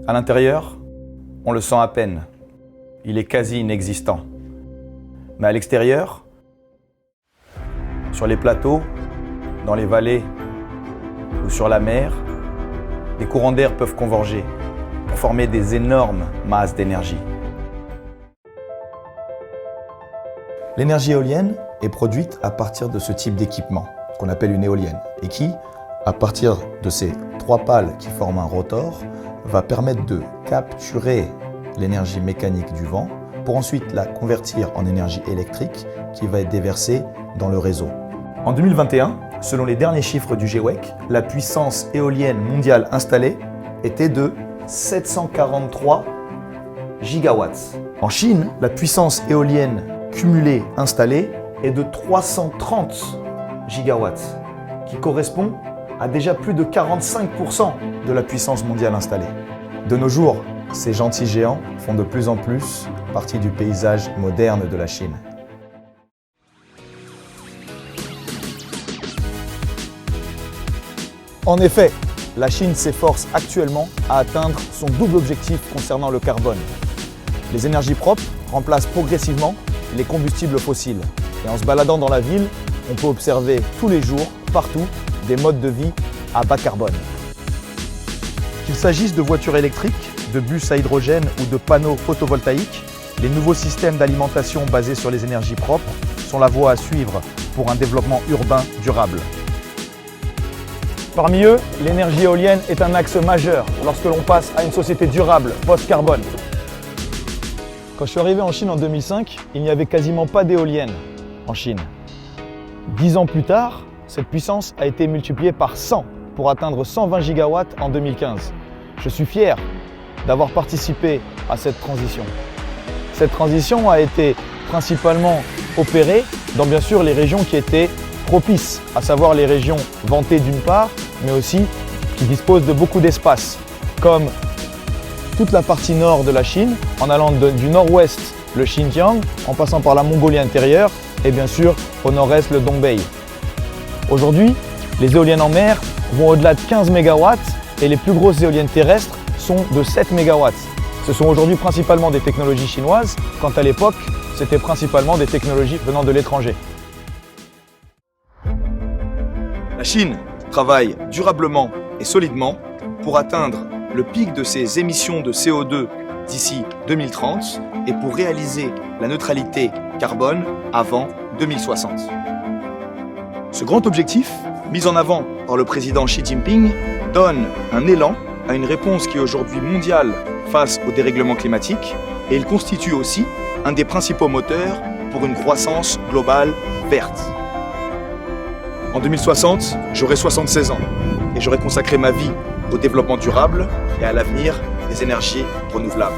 À l'intérieur, on le sent à peine. Il est quasi inexistant. Mais à l'extérieur, sur les plateaux, dans les vallées ou sur la mer, des courants d'air peuvent converger pour former des énormes masses d'énergie. L'énergie éolienne est produite à partir de ce type d'équipement, qu'on appelle une éolienne, et qui, à partir de ces trois pales qui forment un rotor, va permettre de capturer l'énergie mécanique du vent pour ensuite la convertir en énergie électrique qui va être déversée dans le réseau. En 2021, selon les derniers chiffres du GWEC, la puissance éolienne mondiale installée était de 743 gigawatts. En Chine, la puissance éolienne cumulée installée est de 330 gigawatts, qui correspond à déjà plus de 45% de la puissance mondiale installée. De nos jours, ces gentils géants font de plus en plus partie du paysage moderne de la Chine. En effet, la Chine s'efforce actuellement à atteindre son double objectif concernant le carbone. Les énergies propres remplacent progressivement les combustibles fossiles. Et en se baladant dans la ville, on peut observer tous les jours, partout, des modes de vie à bas carbone. Qu'il s'agisse de voitures électriques, de bus à hydrogène ou de panneaux photovoltaïques, les nouveaux systèmes d'alimentation basés sur les énergies propres sont la voie à suivre pour un développement urbain durable. Parmi eux, l'énergie éolienne est un axe majeur lorsque l'on passe à une société durable, post-carbone. Quand je suis arrivé en Chine en 2005, il n'y avait quasiment pas d'éoliennes en Chine. 10 ans plus tard, cette puissance a été multipliée par 100 pour atteindre 120 gigawatts en 2015. Je suis fier d'avoir participé à cette transition. Cette transition a été principalement opérée dans bien sûr les régions qui étaient propices, à savoir les régions vantées d'une part, mais aussi qui disposent de beaucoup d'espace, comme toute la partie nord de la Chine, en allant du nord-ouest le Xinjiang, en passant par la Mongolie intérieure et bien sûr au nord-est le Dongbei. Aujourd'hui, les éoliennes en mer vont au-delà de 15 MW et les plus grosses éoliennes terrestres sont de 7 MW. Ce sont aujourd'hui principalement des technologies chinoises, quand à l'époque, c'était principalement des technologies venant de l'étranger. La Chine travaille durablement et solidement pour atteindre le pic de ses émissions de CO2 d'ici 2030 et pour réaliser la neutralité carbone avant 2060. Ce grand objectif, mis en avant par le président Xi Jinping, donne un élan à une réponse qui est aujourd'hui mondiale face au dérèglement climatique et il constitue aussi un des principaux moteurs pour une croissance globale verte. En 2060, j'aurai 76 ans et j'aurai consacré ma vie au développement durable et à l'avenir des énergies renouvelables.